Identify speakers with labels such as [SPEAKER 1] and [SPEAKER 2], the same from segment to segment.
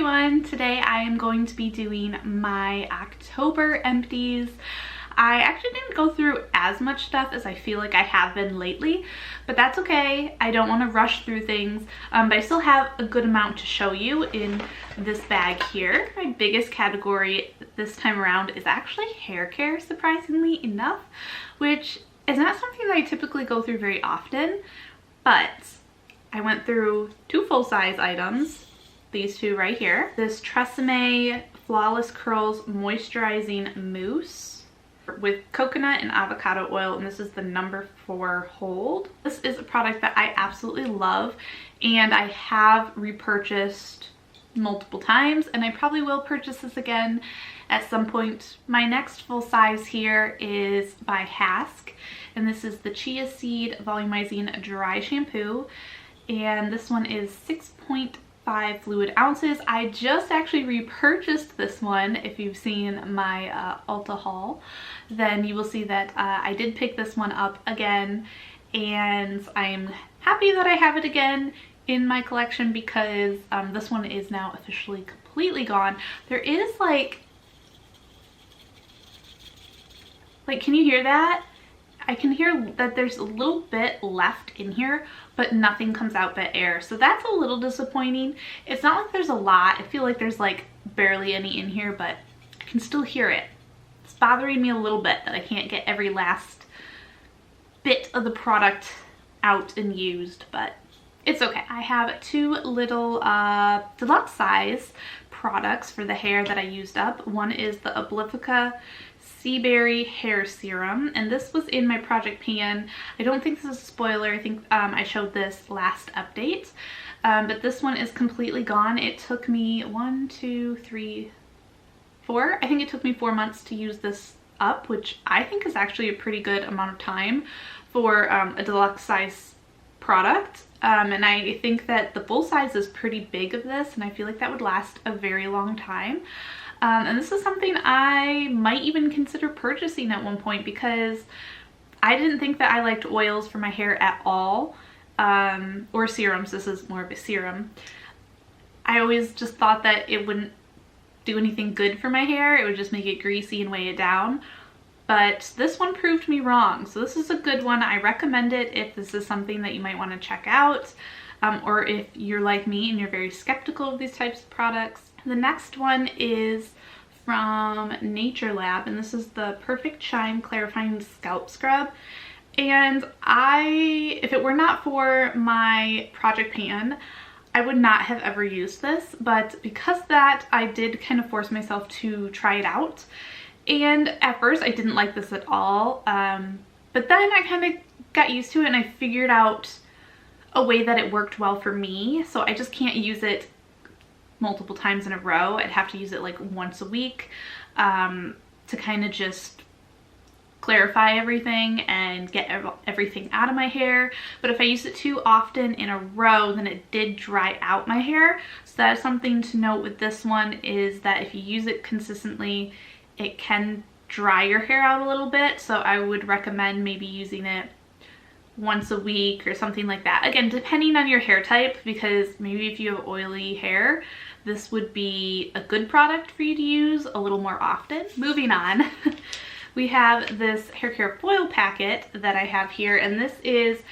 [SPEAKER 1] everyone! Today I am going to be doing my October empties. I actually didn't go through as much stuff as I feel like I have been lately, but that's okay. I don't want to rush through things, but I still have a good amount to show you in this bag here. My biggest category this time around is actually hair care, surprisingly enough, which is not something that I typically go through very often, but I went through two full-size items. These two right here. This TRESemme Flawless Curls Moisturizing Mousse with coconut and avocado oil, and this is the number 4 hold. This is a product that I absolutely love, and I have repurchased multiple times, and I probably will purchase this again at some point. My next full size here is by Hask, and this is the Chia Seed Volumizing Dry Shampoo, and this one is 6.5 fluid ounces. I just actually repurchased this one. If you've seen my Ulta haul, then you will see that I did pick this one up again, and I'm happy that I have it again in my collection because this one is now officially completely gone. There is like can you hear that? I can hear that there's a little bit left in here, but nothing comes out but air. So that's a little disappointing. It's not like there's a lot. I feel like there's like barely any in here, but I can still hear it. It's bothering me a little bit that I can't get every last bit of the product out and used, but it's okay. I have two little deluxe size products for the hair that I used up. One is the Obliphica Seaberry hair serum, and this was in my project pan. I don't think this is a spoiler. I think I showed this last update, but this one is completely gone. It took me 1, 2, 3, 4. I think it took me 4 months to use this up, which I think is actually a pretty good amount of time for a deluxe size product. And I think that the full size is pretty big of this, and I feel like that would last a very long time. And this is something I might even consider purchasing at one point because I didn't think that I liked oils for my hair at all, or serums. This is more of a serum. I always just thought that it wouldn't do anything good for my hair. It would just make it greasy and weigh it down. But this one proved me wrong. So this is a good one. I recommend it if this is something that you might want to check out, or if you're like me and you're very skeptical of these types of products. The next one is from Nature Lab, and this is the Perfect Shine Clarifying Scalp Scrub. And if it were not for my project pan, I would not have ever used this, but because of that, I did kind of force myself to try it out. And at first I didn't like this at all, but then I kind of got used to it and I figured out a way that it worked well for me. So I just can't use it multiple times in a row. I'd have to use it like once a week to kind of just clarify everything and get everything out of my hair. But if I use it too often in a row, then it did dry out my hair. So that is something to note with this one, is that if you use it consistently, it can dry your hair out a little bit. So I would recommend maybe using it once a week or something like that. Again, depending on your hair type, because maybe if you have oily hair, this would be a good product for you to use a little more often. Moving on, we have this hair care foil packet that I have here, and this is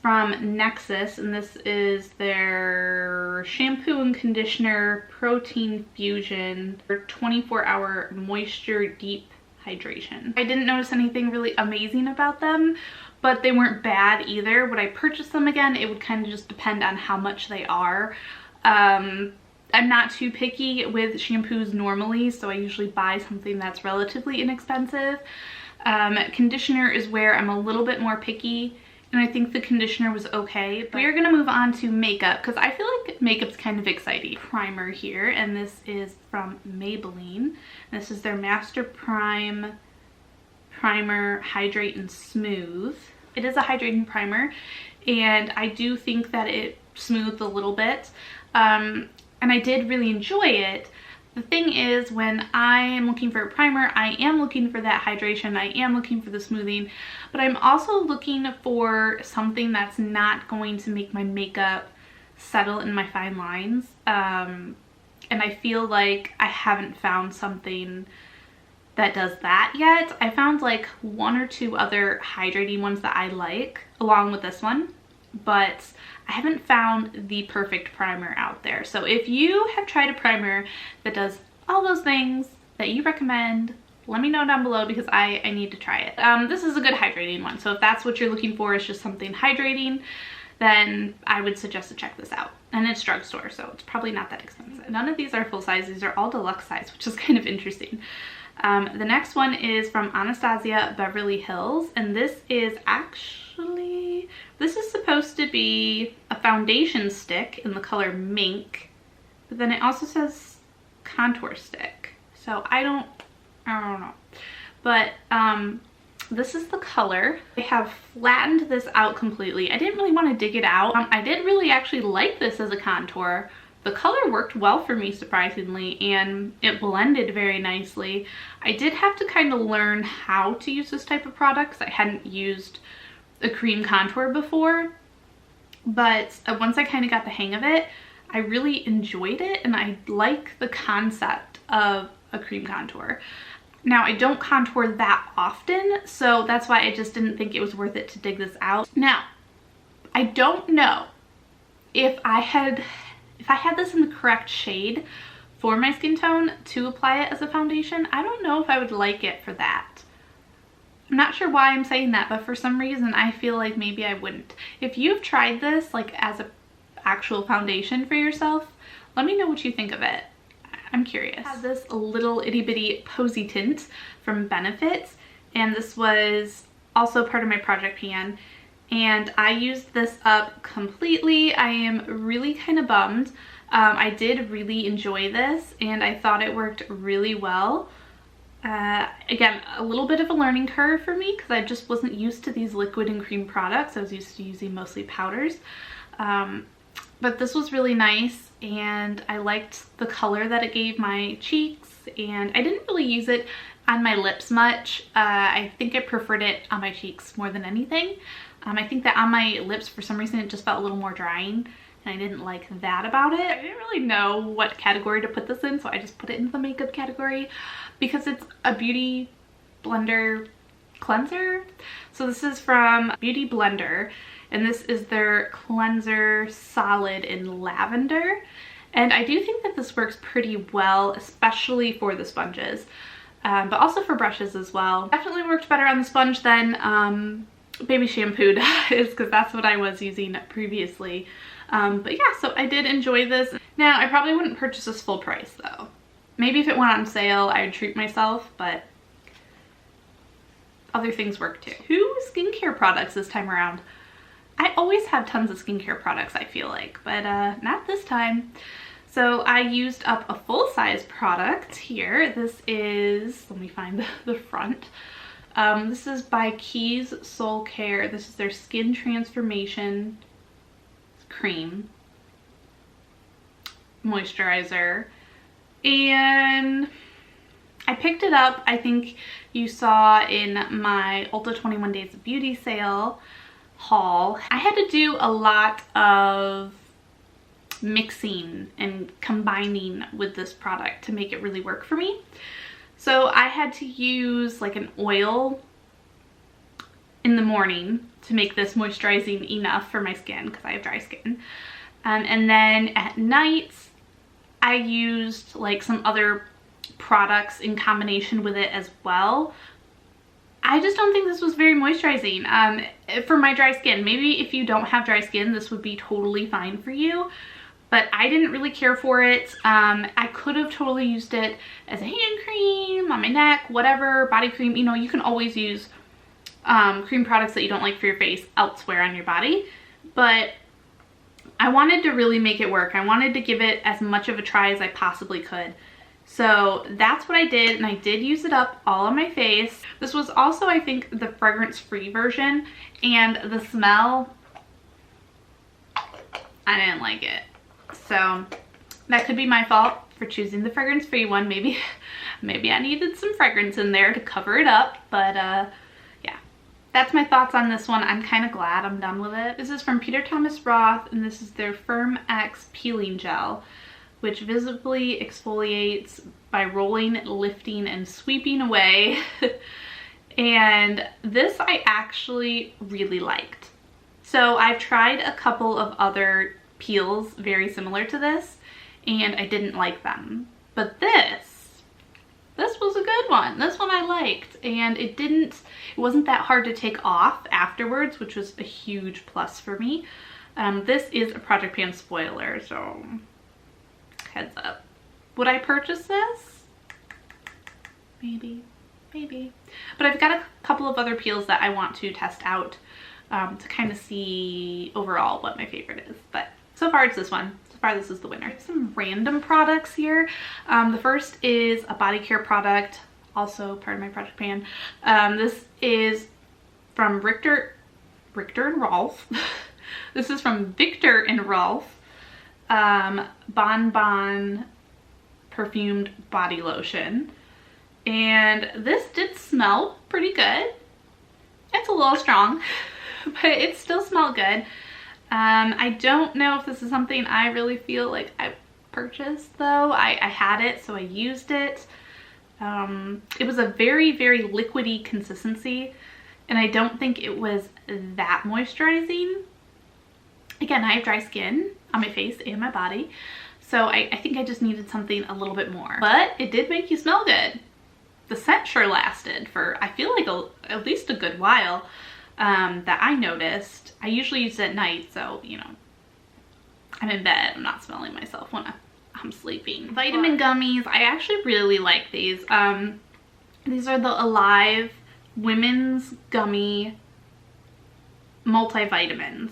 [SPEAKER 1] from Nexus, and this is their shampoo and conditioner protein fusion for 24-hour moisture deep hydration. I didn't notice anything really amazing about them, but they weren't bad either. Would I purchase them again? It would kind of just depend on how much they are. I'm not too picky with shampoos normally, so I usually buy something that's relatively inexpensive. Conditioner is where I'm a little bit more picky, and I think the conditioner was okay. But we are gonna move on to makeup because I feel like makeup's kind of exciting. Primer here, and this is from Maybelline. This is their Master Primer Hydrate and Smooth. It is a hydrating primer, and I do think that it smoothed a little bit, and I did really enjoy it. The thing is, when I am looking for a primer, I am looking for that hydration, I am looking for the smoothing, but I'm also looking for something that's not going to make my makeup settle in my fine lines. and I feel like I haven't found something that does that yet. I found like 1 or 2 other hydrating ones that I like along with this one, but I haven't found the perfect primer out there. So if you have tried a primer that does all those things that you recommend, let me know down below because I need to try it. This is a good hydrating one, so if that's what you're looking for, is just something hydrating, then I would suggest to check this out. And it's drugstore, so it's probably not that expensive. None of these are full size, these are all deluxe size, which is kind of interesting. The next one is from Anastasia Beverly Hills, and this is actually, this is supposed to be a foundation stick in the color Mink, but then it also says contour stick. So I don't know. But this is the color. I have flattened this out completely. I didn't really want to dig it out. I did really actually like this as a contour. The color worked well for me, surprisingly, and it blended very nicely. I did have to kind of learn how to use this type of product because I hadn't used a cream contour before. But once I kind of got the hang of it, I really enjoyed it, and I like the concept of a cream contour. Now, I don't contour that often, so that's why I just didn't think it was worth it to dig this out. Now, I don't know if I had this in the correct shade for my skin tone to apply it as a foundation. I don't know if I would like it for that. I'm not sure why I'm saying that, but for some reason I feel like maybe I wouldn't. If you've tried this like as a actual foundation for yourself, let me know what you think of it. I'm curious. I have this little itty bitty posy tint from Benefit, and this was also part of my project pan, and I used this up completely. I am really kind of bummed. I did really enjoy this, and I thought it worked really well. Again, a little bit of a learning curve for me because I just wasn't used to these liquid and cream products. I was used to using mostly powders. But this was really nice, and I liked the color that it gave my cheeks, and I didn't really use it on my lips much. I think I preferred it on my cheeks more than anything. I think that on my lips, for some reason, it just felt a little more drying, and I didn't like that about it. I didn't really know what category to put this in, so I just put it in the makeup category because it's a beauty blender cleanser. So this is from Beauty Blender, and this is their cleanser solid in lavender, and I do think that this works pretty well, especially for the sponges, but also for brushes as well. Definitely worked better on the sponge than baby shampoo does, because that's what I was using previously. But yeah, so I did enjoy this. Now, I probably wouldn't purchase this full price though. Maybe if it went on sale, I would treat myself, but other things work too. 2 skincare products this time around. I always have tons of skincare products, I feel like, but not this time. So I used up a full-size product here. This is, let me find the front. This is by Keys Soul Care. This is their Skin Transformation Cream Moisturizer. And I picked it up, I think you saw in my Ulta 21 Days of Beauty sale haul. I had to do a lot of mixing and combining with this product to make it really work for me. So I had to use like an oil in the morning to make this moisturizing enough for my skin because I have dry skin. And then at night I used like some other products in combination with it as well. I just don't think this was very moisturizing for my dry skin. Maybe if you don't have dry skin, this would be totally fine for you, but I didn't really care for it. I could have totally used it as a hand cream, on my neck, whatever, body cream. You know, you can always use cream products that you don't like for your face elsewhere on your body, but I wanted to really make it work. I wanted to give it as much of a try as I possibly could. So that's what I did, and I did use it up all on my face. This was also, I think, the fragrance-free version, and the smell, I didn't like it. So that could be my fault for choosing the fragrance-free one. Maybe I needed some fragrance in there to cover it up, but yeah. That's my thoughts on this one. I'm kind of glad I'm done with it. This is from Peter Thomas Roth, and this is their Firmx Peeling Gel. which visibly exfoliates by rolling, lifting, and sweeping away. And this I actually really liked. So I've tried a couple of other peels very similar to this, and I didn't like them. But this was a good one. This one I liked, and it wasn't that hard to take off afterwards, which was a huge plus for me. This is a Project Pan spoiler, so heads up. Would I purchase this? Maybe. But I've got a couple of other peels that I want to test out to kind of see overall what my favorite is. But so far it's this one. So far this is the winner. Some random products here. The first is a body care product, also part of my Project Pan. This is from Victor and Rolf. This is from Victor and Rolf. BonBon Perfumed Body Lotion. And this did smell pretty good. It's a little strong, but it still smelled good. I don't know if this is something I really feel like I purchased though. I had it, so I used it. It was a very, very liquidy consistency, and I don't think it was that moisturizing. Again, I have dry skin on my face and my body, so I think I just needed something a little bit more. But it did make you smell good. The scent sure lasted for, I feel like, at least a good while that I noticed. I usually use it at night, so, you know, I'm in bed. I'm not smelling myself when I'm sleeping. Vitamin gummies. I actually really like these. These are the Alive Women's Gummy Multivitamins.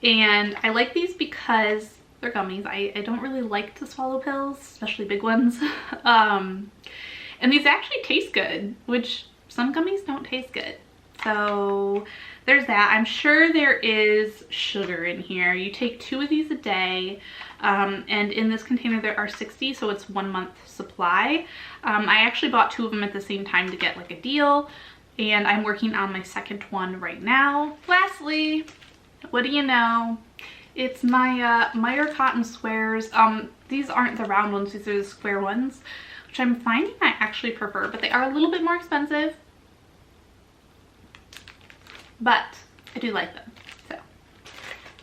[SPEAKER 1] And I like these because they're gummies. I don't really like to swallow pills, especially big ones. And these actually taste good, which some gummies don't taste good. So there's that. I'm sure there is sugar in here. You take 2 of these a day, and in this container there are 60, so it's 1 month supply. I actually bought 2 of them at the same time to get like a deal, and I'm working on my second one right now. Lastly, what do you know? It's my Meyer Cotton Squares. These aren't the round ones, these are the square ones, which I'm finding I actually prefer, but they are a little bit more expensive. But I do like them, so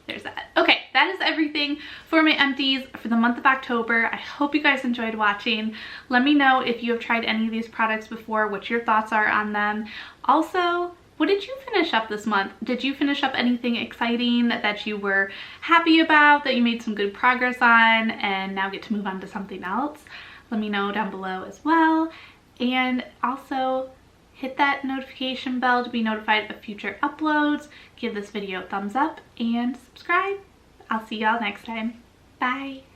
[SPEAKER 1] there's that. Okay, that is everything for my empties for the month of October. I hope you guys enjoyed watching. Let me know if you have tried any of these products before, what your thoughts are on them. Also, what did you finish up this month? Did you finish up anything exciting that you were happy about, that you made some good progress on, and now get to move on to something else? Let me know down below as well. And also, hit that notification bell to be notified of future uploads. Give this video a thumbs up and subscribe. I'll see y'all next time. Bye.